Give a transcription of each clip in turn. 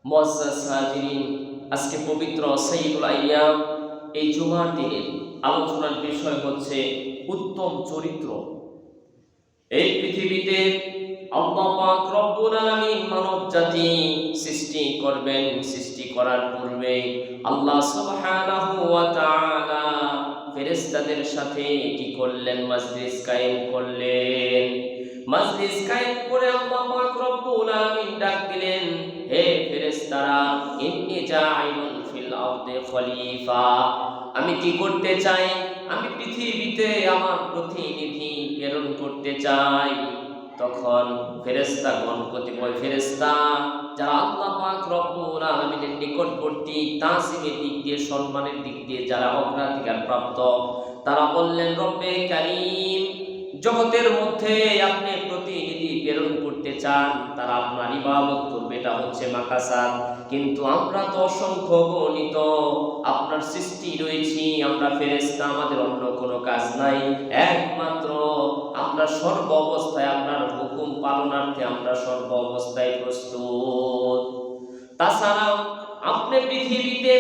মুআজ্জাজ হাজিরিন, আজকে পবিত্র সাইয়্যিদুল আইয়াম এই জুমার দিনে আলোচনার বিষয় হচ্ছে উত্তম চরিত্র। এই পৃথিবীতে আল্লাহ পাক রব্বুল আলামিন মানব জাতি সৃষ্টি করবেন। সৃষ্টি করার পূর্বে আল্লাহ সুবহানাহু ওয়া তাআলা ফেরেশতাদের সাথে কি করলেন? মজলিস কায়েম করলেন। মজলিস কায়েম করে আল্লাহ পাক রব্বুল আলামিন ডাক দিলেন, হে ফেরেশতারা, ইন্নী জাইলুন ফিল আরদি খলিফা। আমি কি করতে চাই? আমি পৃথিবীতে আমার প্রতিনিধি প্রেরণ করতে চাই। তখন ফেরেশতাগণ, কতিপয় ফেরেশতা যারা আল্লাহ পাক রব্বুল আলামিনের নিকটবর্তী, তাসিমের দিক দিয়ে, সম্মানের দিক দিয়ে যারা অগ্রাধিকার প্রাপ্ত, তারা বললেন, রব্বে কারীম, জগতের মধ্যে আপনি প্রতিনিধি প্রেরণ করতে চান, তারা আপনার ইবাদত করবে, এটা হচ্ছে মাকাসাদ। কিন্তু আমরা তো অসংখ্য গণিত আপনার সৃষ্টি রয়েছি, আমরা ফেরেশতা, আমাদের অন্য কোনো কাজ নাই, একমাত্র আমরা সর্ব অবস্থায় আপনার হুকুম পালনার্থে আমরা সর্ব অবস্থায় প্রস্তুত। তাছাড়া আপনি পৃথিবীতে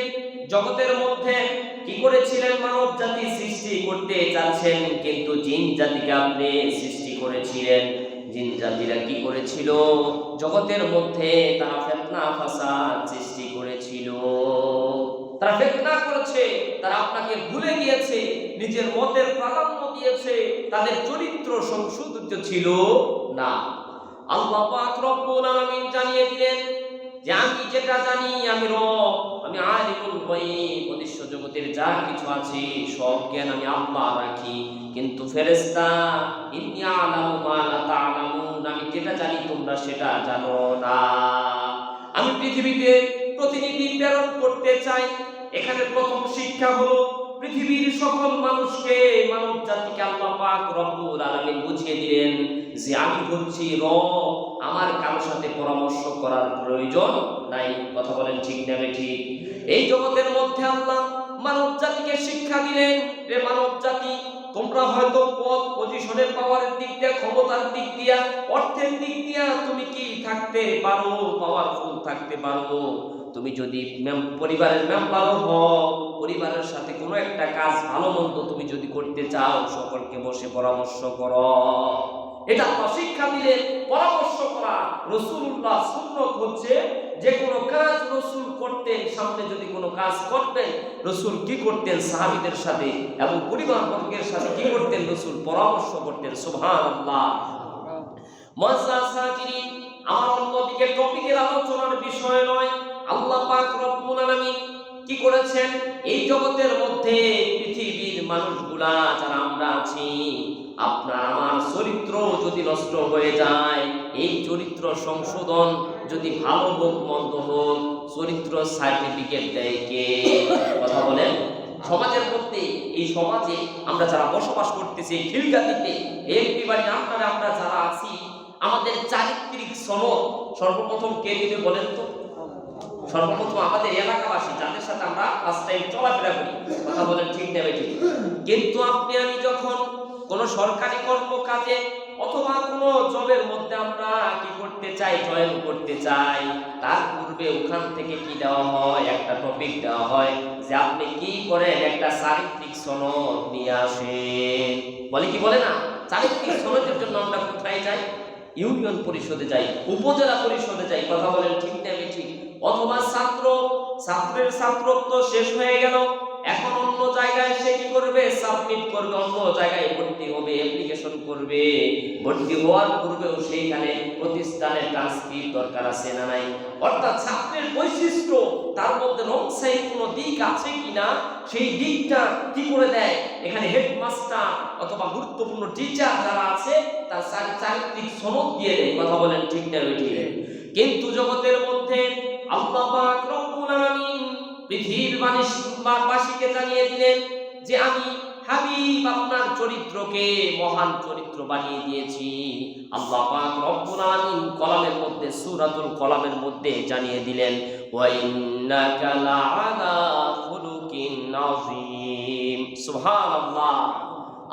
জগতের মধ্যে কি করেছিলেন? মানব জাতি সৃষ্টি করতে চাচ্ছেন, কিন্তু জিন জাতিকে আপনি সৃষ্টি করেছিলেন। জিন জাতিরা কি করেছিল? জগতের মধ্যে তারা ফিতনা ফাসাদ সৃষ্টি করেছিল। তারা ফিতনা করেছে, তারা আপনাকে ভুলে গিয়েছে, নিজের মতের প্রাধান্য দিয়েছে, তাদের চরিত্র সংশোধিত ছিল না। আল্লাহ পাক রব্বুল আলামিন জানিয়ে দিলেন যে আমি যেটা জানি, আমি রব, আমি আলিমুল গায়ব, অদৃশ্য জগতের যা কিছু আছে সব জ্ঞান আমি আল্লাহ রাখি। কিন্তু ফেরেশতা, ইন্নী আ'লামু মা লা তা'লামুন, আমি যেটা জানি তোমরা সেটা জানো না। আমি পৃথিবীতে প্রতিনিধি প্রেরণ করতে চাই। এখানে প্রথম শিক্ষা হলো পৃথিবীর সকল মানুষকে, মানব জাতিকে আল্লাহ পাক রব্বুল আলামিন বুঝিয়ে দিলেন যে আমি হচ্ছি রব, আমার কারোর সাথে পরামর্শ করার প্রয়োজন নাই। কথা বলেন ঠিক না ঠিক? এই জগতের মধ্যে আল্লাহ মানব জাতিকে শিক্ষা দিলেন, রে মানব জাতি, তোমরা হয়তো পদ পজিশনের পাওয়ারের দিক দিয়ে, ক্ষমতার দিক দিয়া, অর্থের দিক দিয়া তুমি কি থাকতে পারো, পাওয়ারফুল থাকতে পারো। তুমি যদি পরিবারের মেম্বারও হও, পরিবারের সাথে কোনো একটা কাজ ভালো মন্দ তুমি যদি করতে চাও, সকলকে বসে পরামর্শ করো। এটা আল্লাহ শিক্ষা দিলেন, পরামর্শ করা। রাসূলুল্লাহ সুন্নাত হচ্ছে যে কোনো কাজ রাসূল করতেন, সামনে যদি কোনো কাজ করতেন, রাসূল কি করতেন? সাহাবীদের সাথে এবং পরিবার বর্গের সাথে কি করতেন? রাসূল পরামর্শ করতেন। সুবহানাল্লাহ। মুআজ্জাজ হাজিরিন, আমার অন্যদিকে টপিকের আলোচনার বিষয় নয়। আল্লাহ পাক রব্বুল আলামিন কি করেছেন? এই জগতের মধ্যে পৃথিবীর মানুষগুলা যারা আমরা আছি, আপনার আমার চরিত্র যদি নষ্ট হয়ে যায়, এই চরিত্র সংশোধন যদি ভালো হোক মন্দ হোক, চরিত্র সার্টিফিকেট দেয় কে? কথা বলেন। সমাজের মধ্যে, এই সমাজে আমরা যারা বসবাস করতেছি, খিলগাতিতে এমপি বাড়ি আমরা যারা আছি, আমাদের চারিত্রিক সনদ সর্বপ্রথম কে দিবে বলেন তো? সর্বপ্রথম আমাদের এলাকাবাসী, যাদের সাথে আমরা ফার্স্ট টাইম চলাফেরা করি। কথা বলেন ঠিক না ঠিক? কিন্তু আপনি আমি যখন কোন সরকারি কর্মকাজে অথবা কোনো জবের মধ্যে আমরা কি করতে চাই? জয়েন করতে চাই, তার পূর্বে ওখান থেকে কি দেওয়া হয়? একটা টপিক দেওয়া হয় যে আপনি কি করেন? একটা চারিত্রিক সনদ নিয়ে আসেন। বলে কি বলে না? চারিত্রিক সনদের জন্য আমরা কোথায় যাই? ইউনিয়ন পরিষদে যাই, উপজেলা পরিষদে যাই। কথা বলেন ঠিক না ঠিক? অথবা ছাত্রের ছাত্রত্ব শেষ হয়ে গেল, এখন অন্য জায়গায় সে কি করবে? সাবমিট করবে, অন্য জায়গায় ভর্তি হবে, অ্যাপ্লিকেশন করবে। ভর্তি হওয়ার পূর্বেও সেইখানে প্রতিষ্ঠানে ট্রান্সক্রিপ্ট দরকার আছে না নাই? অর্থাৎ ছাত্রের বৈশিষ্ট্য, তার মধ্যে রংসাই কোনো দিক আছে কিনা, সেই দিকটা কি করে দেয়? এখানে হেডমাস্টার অথবা গুরুত্বপূর্ণ টিচার যারা আছে, তার চারিত্রিক সনদ দিয়ে দেয়। কথা বলেন ঠিক না ঠিক? কিন্তু জগতের মধ্যে আল্লাহ পাক রব্বুল আলামিন পৃথিবীর বাসীকে জানিয়ে দিলেন যে আমি হাবিব আপনার চরিত্রকে মহান চরিত্র বানিয়ে দিয়েছি। আল্লাহ পাক রব্বুল আলামিন কলামের মধ্যে, সূরাতুল কলামের মধ্যে জানিয়ে দিলেন, ওয়া ইন্নাকা লাআলা খুলুকিন আযীম। সুবহানাল্লাহ।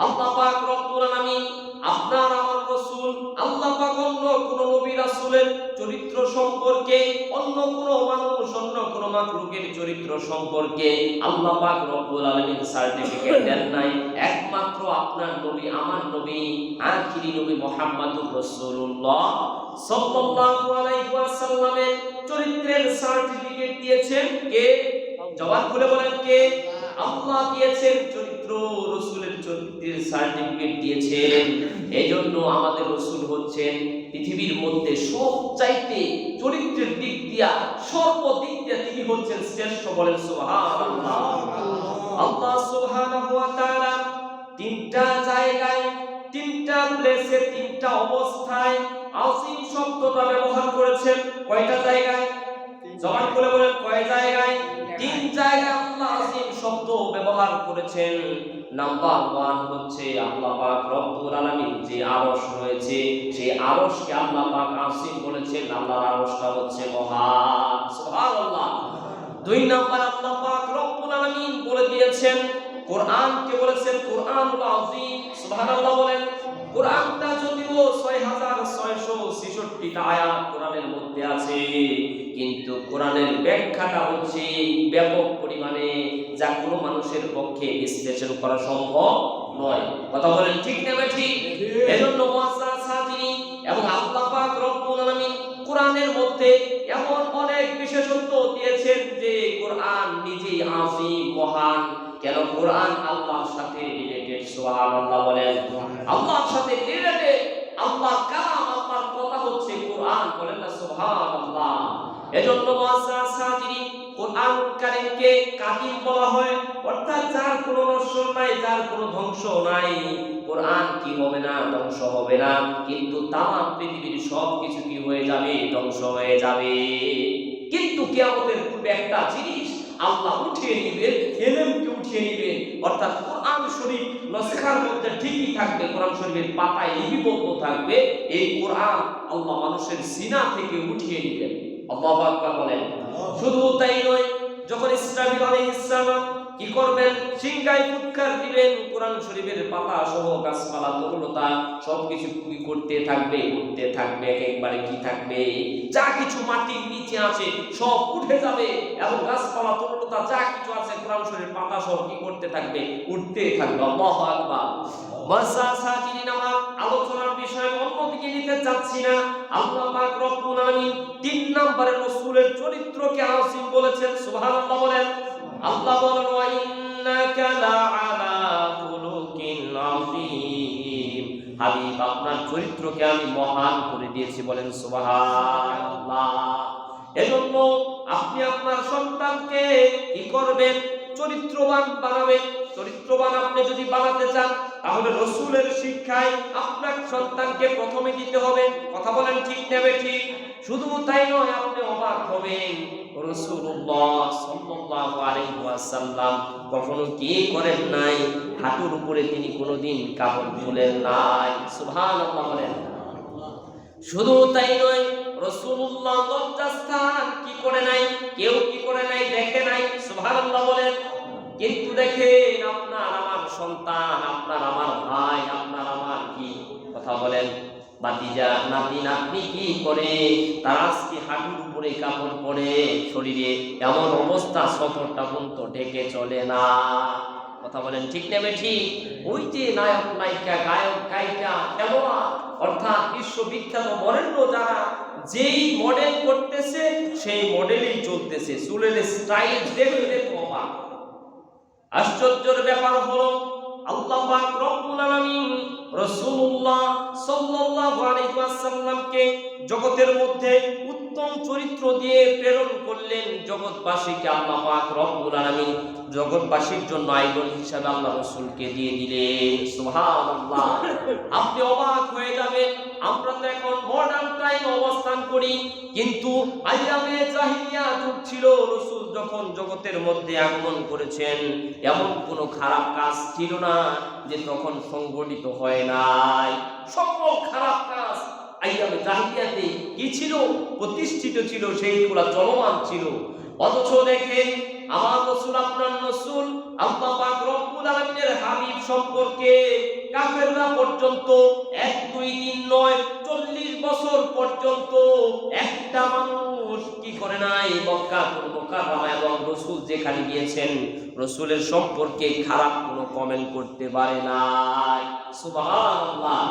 আল্লাহ পাক রব্বুল আলামিন আপনার আমার রাসূল আল্লাহ পাক অন্য কোন নবী রাসূলের চরিত্র সম্পর্কে, অন্য কোন মানুষ, অন্য কোন মাখলুকের চরিত্র সম্পর্কে আল্লাহ পাক রব্বুল আলামিন সার্টিফিকেট দেন নাই। একমাত্র আপনার নবী, আমার নবী, আখিরি নবী মুহাম্মদুর রাসূলুল্লাহ সাল্লাল্লাহু আলাইহি ওয়াসাল্লামের চরিত্রের সার্টিফিকেট দিয়েছেন কে? জবান খুলে বলেন কে? আল্লাহ দিয়েছেন। চরিত্র রাসূলের চরিত্রের সার্টিফিকেট দিয়েছেন। এজন্য আমাদের রাসূল হচ্ছেন পৃথিবীর মধ্যে সবচাইতে চরিত্রের দিক দিয়া, সর্বদিক দিয়া তিনি হচ্ছেন শ্রেষ্ঠ। বলেন সুবহানাল্লাহ। আল্লাহ সুবহানাহু ওয়া তাআলা তিনটা জায়গায়, তিনটা প্লেসে, তিনটা অবস্থায় আযীম শব্দটা ব্যবহার করেছেন। কয়টা জায়গায়? জবান খুলে বলেন কয় জায়গায়? তিন জায়গায় আল্লাহ আযীম শব্দ ব্যবহার করেছেন। নাম্বার 1 হচ্ছে আল্লাহ পাক রব্বুল আলামিন যে আরশ রয়েছে, সেই আরশকে আল্লাহ পাক আযীম বলেছেন। আল্লাহর আরশটা হচ্ছে মহান। সুবহানাল্লাহ। 2 নাম্বার আল্লাহ পাক রব্বুল আলামিন বলে দিয়েছেন, কোরআনকে বলেছেন কোরআনুল আযীম। সুবহানাল্লাহ বলেন। কোরআনটা যদিও 6666টা আয়াত কোরআনের মধ্যে আছে, কিন্তু কোরআনের ব্যাখ্যাটা হচ্ছে ব্যাপক পরিমাণে, যা কোনো মানুষের পক্ষে বিশ্লেষণ করা সম্ভব নয়। কথা বলেন ঠিক না ঠিক? এজন্য মুআজ্জাজ হাজিরিন এবং আল্লাহ পাক রব্বুল আলামিন কোরআনের মধ্যে এমন অনেক বিশেষত্ব দিয়েছেন যে কোরআন নিজেই আযীম, মহান। কেন? কোরআন আল্লাহর সাথে রিলেটেড। সুবহানাল্লাহ বলেন। আল্লাহর সাথে রিলেটেড, আল্লাহর কালাম, আল্লাহর কথা হচ্ছে কোরআন। বলেন না সুবহানাল্লাহ। এজন্য মুআজ্জাজ হাজিরিন কোরআন কারীমকে কাদিম বলা হয়, অর্থাৎ যার কোনো নশ্বর নাই, যার কোনো ধ্বংস নাই। কোরআন কি হবে না? ধ্বংস হবে না, কিন্তু তামাম পৃথিবীর সবকিছু কি হয়ে যাবে? ধ্বংস হয়ে যাবে। কিন্তু কিয়ামতের পূর্বে একটা জিনিস আল্লাহ উঠিয়ে নিবেন, ইলমকে উঠিয়ে নিবেন। অর্থাৎ কোরআন শরীফ নসখার মধ্যে ঠিকই থাকবে, কোরআন শরীফের পাতায় লিপিবদ্ধ থাকবে। এই কোরআন আল্লাহ মানুষের সিনা থেকে উঠিয়ে নিবেন। আল্লাহু আকবার বলেন। শুধু তাই নয়, যখন ইসরাফিল আলাইহিস সালাম কি করবেন? সিংহায় ফুৎকার দিবেন, কোরআন শরীফের পাতা সহ গাছপালা, তরুলতা সবকিছু কি করতে থাকবে? উঠতে থাকবে। একবারে কি থাকবে? যা কিছু মাটির নিচে আছে সব উঠে যাবে, এবং গাছপালা, তরুলতা যা কিছু আছে কোরআন শরীফের পাতা সহ কি করতে থাকবে? উঠতে থাকবে। আল্লাহু আকবার। মুআজ্জাজ হাজিরিন, আমার আলোচনার বিষয় অন্যদিকে নিতে যাচ্ছি না। আল্লাহ পাক রব্বুল আলামিন 3 নম্বরে রাসূলের চরিত্রকে আযীম বলেছেন। সুবহানাল্লাহ বলেন। আল্লাহ বলেন, ওয়া ইন্নাকা লাআলা খুলুকিন আযীম। হাবিব, আপনার চরিত্রকে আমি মহান করে দিয়েছি। বলেন সুবহানাল্লাহ। এজন্য আপনি আপনার সন্তানকে কি করবেন? চরিত্রবান বানাবেন। চরিত্রবান আপনি যদি বানাতে চান, তাহলে রাসূলের শিক্ষায় আপনার সন্তানকে প্রথমে দিতে হবে। কথা বলেন ঠিক নেবে ঠিক? শুধু তাই নয়, আপনি অবাক হবেন, রাসূলুল্লাহ সাল্লাল্লাহু আলাইহি ওয়াসাল্লাম কখনো কি করেন নাই? হাঁটুর উপরে তিনি কোনোদিন কাপড় তুলেন নাই। সুবহানাল্লাহ বলেন। শুধু তাই নয়, রাসূলুল্লাহ লজ্জাস্থান কি করে নাই? কেউ কি করে নাই? দেখে নাই। সুবহানাল্লাহ বলেন। কিন্তু দেখেন, আপনার আমার সন্তান, আপনার আমার ভাই, আপনার আমার কি কথা বলেন ভাতিজা, নাতি নাতনি কি করে? তারা আজকে হাঁটুর উপরে কাপড় পরে শরীরে এমন অবস্থা, সফরটা পর্যন্ত ঢেকে চলে না। কথা বলেন ঠিক নেবে ঠিক? ওই যে নায়ক নায়িকা, গায়ক গায়িকা, খেলোয়াড়, অর্থাৎ বিশ্ববিখ্যাত বরেণ্য যারা যেই মডেল করতেছে সেই মডেলেই চলতেছে। চুলের স্টাইল দেখলে তো অবাক। আশ্চর্যের ব্যাপার হলো, আল্লাহ পাক রব্বুল আলামিন রাসূলুল্লাহ সাল্লাল্লাহু আলাইহি ওয়াসাল্লামকে জগতের মধ্যে উত্তম চরিত্র দিয়ে প্রেরণ করলেন। জগৎবাসীকে আল্লাহ পাক রব্বুল আলামিন জগৎবাসীর জন্য আইডল হিসেবে আল্লাহ রাসূলকে দিয়ে দিলেন। সুবহানাল্লাহ। আপনি অবাক হয়ে যাবেন। আমরা তো এখন মডার্ন টাইমে অবস্থান করি, কিন্তু আইয়ামে জাহিলিয়া যুগ ছিল। রাসূল যখন জগতের মধ্যে আগমন করেছেন, এমন কোনো খারাপ কাজ ছিল না যে তখন সংগঠিত হয় নাই। সকল খারাপ কাজ আইয়ামে জাহিলিয়াতে কি ছিল? প্রতিষ্ঠিত ছিল, সেইগুলা চলমান ছিল। অথচ দেখেন আমার রাসূল আপনার রাসূল আল্লাহ পাক রব্বুল আলামিনের হাবিব সম্পর্কে কাফেররা পর্যন্ত 1 2 3 নয় 40 বছর পর্যন্ত একটা মানুষ কি করে নাই মক্কাতুল মুকাররমা এবং রাসূল যেখানে গিয়েছেন রাসূলের সম্পর্কে খারাপ কোনো কমেন্ট করতে পারে নাই। সুবহানাল্লাহ।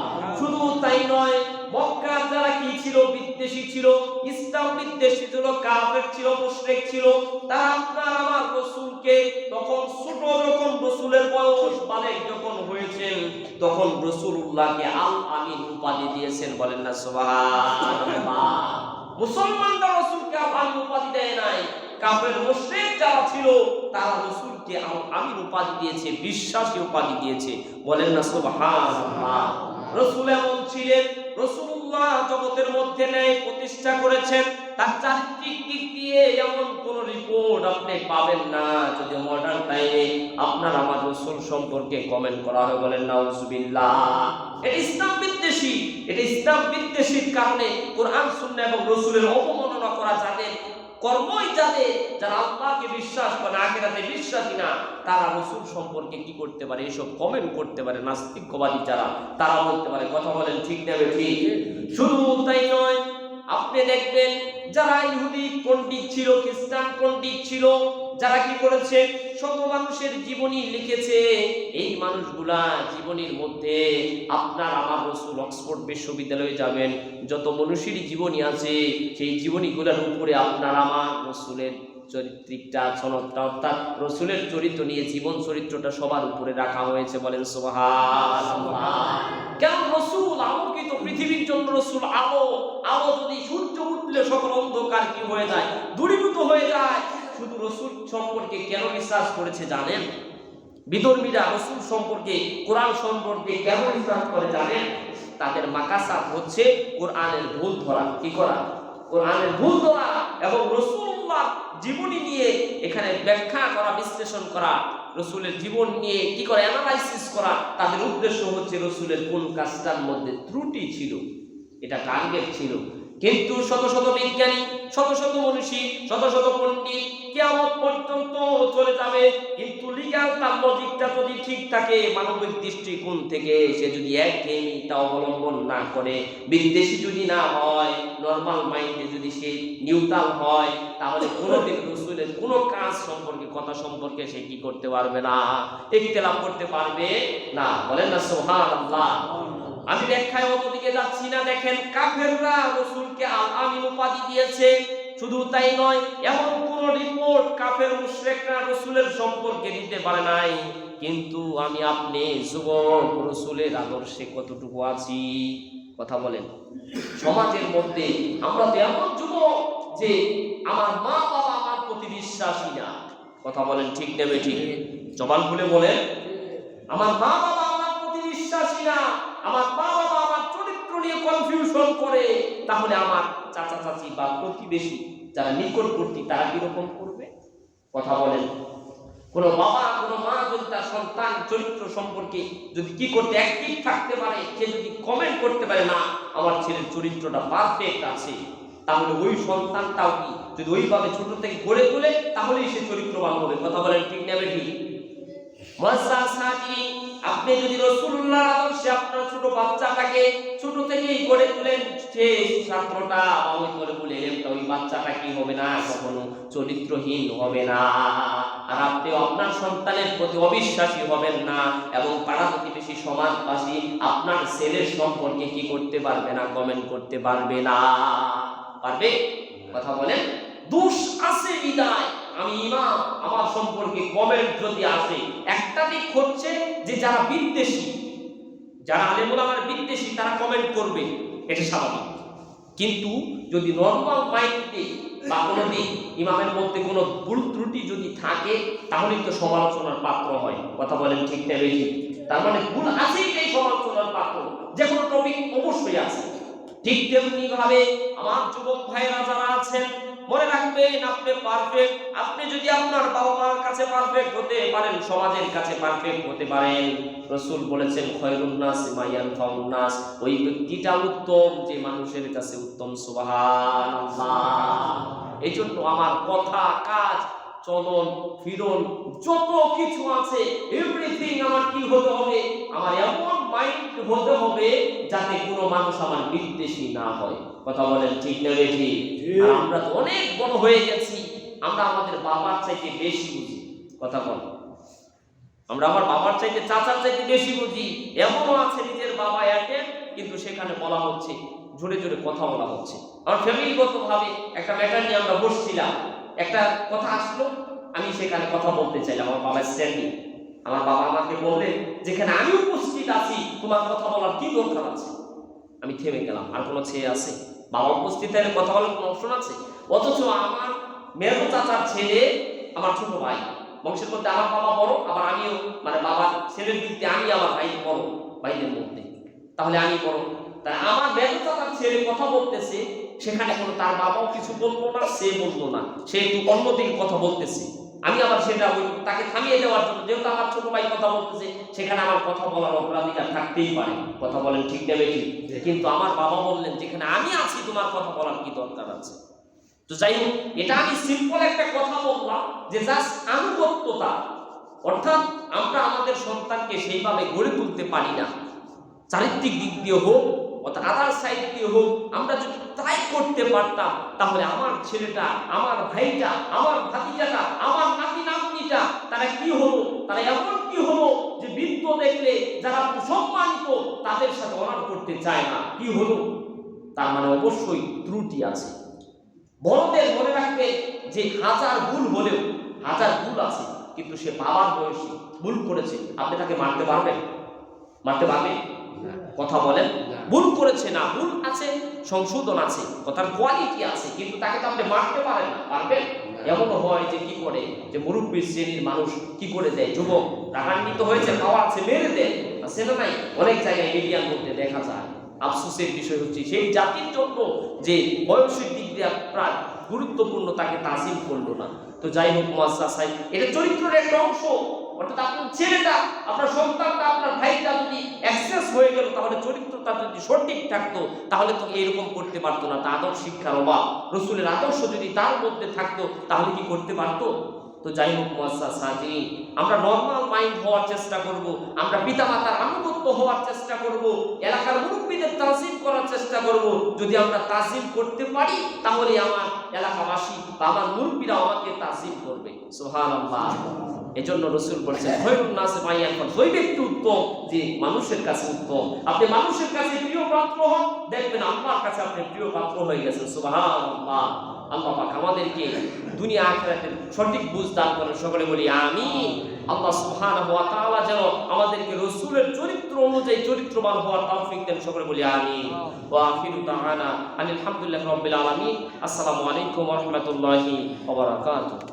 শুধু তাই নয়, মক্কার যারা কি ছিল, বিদ্বেষী ছিল, ইসলাম বিদ্বেষী ছিল, কাফের ছিল, মুশরিক ছিল, তারা আপনার আমার রাসূলকে তখন ছোট যখন রাসূলের বয়স বালেগ যখন হয়েছেন তখন রাসূলুল্লাহকে আল আমিন উপাধি দিয়েছেন। বলেন না সুবহানাল্লাহ। মুসলমানরা রাসূলকে আল আমিন উপাধি দেয় নাই, কাফের মুশরিক যারা ছিল তারা রাসূলকে আল আমিন উপাধি দিয়েছে, বিশ্বাসী উপাধি দিয়েছে। বলেন না সুবহানাল্লাহ। রাসূল এমন ছিলেন, রাসূলুল্লাহ জগতের মধ্যে ন্যায় প্রতিষ্ঠা করেছেন। তার চারিত্রিক দিক দিয়ে এমন কোন রিপোর্ট আপনি পাবেন না যদি মডার্ন টাইমে আপনার আমার রাসূল সম্পর্কে কমেন্ট করা হয়। বলেন নাউজুবিল্লাহ। এটা ইসলাম বিদ্বেষী, এটা ইসলাম বিদ্বেষীর কারণে কোরআন সুন্নাহ এবং রাসূলের অবমাননা করা যাদের কর্মই যারা আল্লাহকে বিশ্বাস করে আখিরাতে বিশ্বাসী না, তারা রাসূল সম্পর্কে কি করতে পারে, এসব কমেন্ট করতে পারে। নাস্তিকবাদী যারা, তারা বলতে পারে। কথা বলেন ঠিক না ঠিক? শুধু তাই নয়, আপনি দেখবেন যারা ইহুদি পণ্ডিত ছিল, খ্রিস্টান পণ্ডিত ছিল, যারা কি করেছে শত মানুষের জীবনী লিখেছে। এই মানুষগুলা জীবনীর মধ্যে আপনার আমার রাসূল অক্সফোর্ড বিশ্ববিদ্যালয়ে যাবেন, যত মনীষীর জীবনী আছে সেই জীবনীগুলোর উপরে আপনার আমার রাসূলের চরিত্রিকটা সনদটা অর্থাৎ রাসূলের চরিত্র নিয়ে জীবন চরিত্রটা সবার উপরে রাখা হয়েছে। বলেন সুবহানাল্লাহ। কেন রাসূল আলোকিত, পৃথিবীর জন্য রাসূল আলো। আলো যদি সূর্য উঠলে সকল অন্ধকার কি হয়ে যায়, দূরীভূত হয়ে যায়। শুধু রাসূল সম্পর্কে কেন বিশ্বাস করেছে জানেন? বিধর্মীরা রাসূল সম্পর্কে, কোরআন সম্পর্কে কেন বিশ্বাস করে জানেন? তাদের মাকাসাত হচ্ছে কোরআনের ভুল ধরা। কি করা? কোরআনের ভুল ধরা এবং রাসূলুল্লাহ জীবনী নিয়ে এখানে ব্যাখ্যা করা, বিশ্লেষণ করা, রাসূলের জীবন নিয়ে কি করে অ্যানালাইসিস করা। তাদের উদ্দেশ্য হচ্ছে রাসূলের কোন কাজটার মধ্যে ত্রুটি ছিল, এটা টার্গেট ছিল। কিন্তু শত শত বিজ্ঞানী, শত শত মনীষী, শত শত পণ্ডিত কিয়ামত পর্যন্ত চলে যাবে, কিন্তু লিগ্যাল তার লজিকটা যদি ঠিক থাকে, মানবিক দৃষ্টিকোণ থেকে সে যদি একঘেয়েমিতা অবলম্বন না করে, বিদ্বেষী যদি না হয়, নরমাল মাইন্ডে যদি সে নিউট্রাল হয়, তাহলে কোনোদিন রাসূলের কোনো কাজ সম্পর্কে, কথা সম্পর্কে সে কি করতে পারবে না, ইখতিলাফ করতে পারবে না। বলেন না সুবহানাল্লাহ। আমি ব্যাখ্যায় অত দিকে যাচ্ছি না। দেখেন, কাফেররা রাসূলকে আল আমিন উপাধি দিয়েছে। শুধু তাই নয়, এমন কোন রিপোর্ট কাফের মুশরিকরা রাসূলের সম্পর্কে দিতে পারে নাই। কিন্তু আমি আপনি যুবক রাসূলের আদর্শে কতটুকু আছি? কথা বলেন। সমাজের মধ্যে আমরা তো এমন যুবক যে আমার মা বাবা আমার প্রতি বিশ্বাসী না। কথা বলেন ঠিক নেবে ঠিক? জবান খুলে বলেন, আমার মা বাবা আমার প্রতি বিশ্বাসী না, আমার মা বাবা আমার চরিত্র নিয়ে কনফিউশন করে, তাহলে আমার চাচা চাচি বা প্রতিবেশী যারা নিকটবর্তী তারা কিরকম করবে? কথা বলেন। কোন বাবা কোন মা যদি তার সন্তান চরিত্র সম্পর্কে যদি কি করতে অ্যাক্টিভ থাকতে পারে, সে যদি কমেন্ট করতে পারে না আমার ছেলের চরিত্রটা পারফেক্ট আছে, তাহলে ওই সন্তানটাও কি যদি ওইভাবে ছোট থেকে গড়ে তোলে, তাহলেই সে চরিত্রবান হবে। কথা বলেন ঠিক না ঠিক? আপনি যদি রাসূলুল্লাহর আদর্শে আপনার ছোট বাচ্চাটাকে ছোট থেকেই গড়ে তোলেন, সে ছাত্রটা আমি করে বলে এলেমটা ওই বাচ্চাটা কি হবে না, কখনো চরিত্রহীন হবে না। আর আপনি আপনার সন্তানের প্রতি অবিশ্বাসী হবেন না, এবং পাড়া প্রতিবেশী সমাজবাসী আপনার ছেলের সম্পর্কে কি করতে পারবে না, কমেন্ট করতে পারবে না। পারবে? কথা বলেন। দোষ আছে বিদায় আমি ইমাম, আমার সম্পর্কে কমেন্ট যদি আসে, একটা দিক হচ্ছে যে যারা বিদ্বেষী, যারা আলেম ওলামার বিদ্বেষী, তারা কমেন্ট করবে, এটা স্বাভাবিক। কিন্তু যদি নরমাল মাইন্ডে বা কোনো দিক ইমামের মধ্যে কোনো ভুল ত্রুটি যদি থাকে, তাহলেই তো সমালোচনার পাত্র হয়। কথা বলেন ঠিক না বেশি? তার মানে ভুল আছেই, এই সমালোচনার পাত্র যে কোনো টপিক অবশ্যই আছে। ঠিক তেমনি ভাবে আমার যুবক ভাইরা যারা আছেন, মনে রাখবেন আপনি পারফেক্ট। আপনি যদি আপনার বাবা মার কাছে পারফেক্ট হতে পারেন, সমাজের কাছে পারফেক্ট হতে পারেন, রাসূল বলেছেন খায়রুন নাস মা ইয়ানফাউন নাস, ওই ব্যক্তিটা উত্তম যে মানুষের কাছে উত্তম। সুবহানাল্লাহ। এইজন্য আমার কথা কাজ চলন ফিরন যত কিছু আছে এভরিথিং আমার কি হতে হবে, আমার এমন মাইন্ড হতে হবে যাতে কোনো মানুষ আমার বিদ্বেষী না হয়। কথা বলেন ঠিক না বেশি? আর আমরা তো অনেক বড় হয়ে গেছি, আমরা আমাদের বাবার চাইতে বেশি বুঝি। কথা বলেন, আমরা আমার বাবার চাইতে চাচার চাইতে বেশি বুঝি। এমনও আছে নিজের বাবা একে, কিন্তু সেখানে বলা হচ্ছে জোরে জোরে কথা বলা হচ্ছে। আমার ফ্যামিলিগত ভাবে একটা ম্যাটার নিয়ে আমরা বসছিলাম, একটা কথা আসলো, আমি সেখানে কথা বলতে চাইলাম, আমার বাবা স্ট্যান্ডিং। আমার বাবা আমাকে বললেন, যেখানে আমি উপস্থিত আছি তোমার কথা বলার কি দরকার আছে? আমি থেমে গেলাম। আর কোনো ছেলে আছে? বাবা উপস্থিত থাকলে কথা বলার কোনো অপশন আছে? অথচ আমার মেজো চাচার ছেলে আমার ছোট ভাই, বংশের মধ্যে আমার বাবা বড়, আবার আমিও মানে বাবার ছেলের দিক দিয়ে আমি আমার ভাই বড় ভাইদের মধ্যে, তাহলে আমি বড়। তাই আমার মেজো চাচার ছেলে কথা বলতেছে, সেখানে কোনো তার বাবাও কিছু বললো না, সে বললো না, সে একটু অন্যদিকে কথা বলতেছে। আমি আবার সেটা ওই তাকে থামিয়ে দেওয়ার জন্য, যেহেতু আমার ছোট ভাই কথা বলতেছে, সেখানে আমার কথা বলার অগ্রাধিকার থাকতেই পারে। কথা বলেন ঠিক না বেশি? কিন্তু আমার বাবা বললেন, যেখানে আমি আছি তোমার কথা বলার কি দরকার আছে? তো যাই হোক, এটা আমি সিম্পল একটা কথা বললাম যে জাস্ট আনুগত্যতা, অর্থাৎ আমরা আমাদের সন্তানকে সেইভাবে গড়ে তুলতে পারি না, চারিত্রিক দিক দিয়ে হোক অর্থাৎ আদার সাইড দিয়ে হোক। আমরা যদি তাই করতে পারতাম, তাহলে আমার ছেলেটা, আমার ভাইটা, আমার ভাতিজাটা, আমার নাতি নাতনিটা তারা কি হলো, তারা এমন কি হলো যে বৃদ্ধ দেখলে যারা সম্মানিত তাদের সাথে অনার করতে চায় না, কি হলো? তার মানে অবশ্যই ত্রুটি আছে। বড়দের মনে রাখবে যে হাজার ভুল হলেও, হাজার ভুল আছে, কিন্তু সে বাবার বয়সী ভুল করেছে, আপনি তাকে মারতে পারবেন? মারতে পারবেন? কথা বলেন, ভুল করেছে না, ভুল আছে, সংশোধন আছে, কথার কোয়ালিটি আছে, কিন্তু তাকে তো আপনি মারতে পারেন না, পারবেন? এমনও হয় যে কি করে, যে মুরব্বী শ্রেণীর মানুষ কি করে দেয়, যুবক রাগান্বিত হয়েছে, খাওয়া আছে, মেরে দেয়, আছে না নাই? অনেক জায়গায় মিডিয়ার মধ্যে দেখা যায়। আফসোসের বিষয় হচ্ছে সেই জাতির জন্য যে বয়সের দিক দিয়ে প্রায় গুরুত্বপূর্ণ তাকে তাজিম করলো না। তো যাই হোক মুআসসাসাই, এটা চরিত্রের একটা অংশ। অর্থাৎ আপনার ছেলেটা, আপনার সন্তানটা, আপনার ভাইটা যদি অ্যাক্সেস হয়ে গেল, তাহলে চরিত্রটা যদি সঠিক থাকতো, তাহলে তো এরকম করতে পারতো না। তার আদর্শ শিক্ষার অভাব, রসুলের আদর্শ যদি তার মধ্যে থাকতো, তাহলে কি করতে পারতো? তো যাই হোক মুআসসাসাতি, আমরা নরমাল মাইন্ড হওয়ার চেষ্টা করব, আমরা পিতামাতার আনুগত্য হওয়ার চেষ্টা করব, এলাকার মুরব্বীদের তাজিম করার চেষ্টা করব। যদি আমরা তাজিম করতে পারি, তাহলে আমার এলাকাবাসী বা আমার মুরব্বীরা আমাকে তাজিম করবে। সুবহানাল্লাহ। এজন্য রাসূল বলেছেন, খয়রুন নাসি মাইয়ান, ওই ব্যক্তি উত্তম যে মানুষের কাছে উত্তম। আপনি মানুষের কাছে প্রিয় পাত্র হন, দেখবেন আল্লাহর কাছে আপনি প্রিয় পাত্র হয়ে গেছেন। সুবহানাল্লাহ। আল্লাহ পাক আমাদেরকে দুনিয়া আখিরাতের সঠিক বুঝ দান করেন, সকলে বলি আমিন। আল্লাহ সুবহানাহু ওয়া তাআলা যেন আমাদেরকে রাসূলের চরিত্র অনুযায়ী চরিত্রবান হওয়ার তৌফিক দেন, সকলে বলি আমিন। ওয়া আখিরু দাওয়ানা আলহামদুলিল্লাহি রাব্বিল আলামিন। আসসালামু আলাইকুম ওয়া রাহমাতুল্লাহি ওয়া বারাকাতুহু।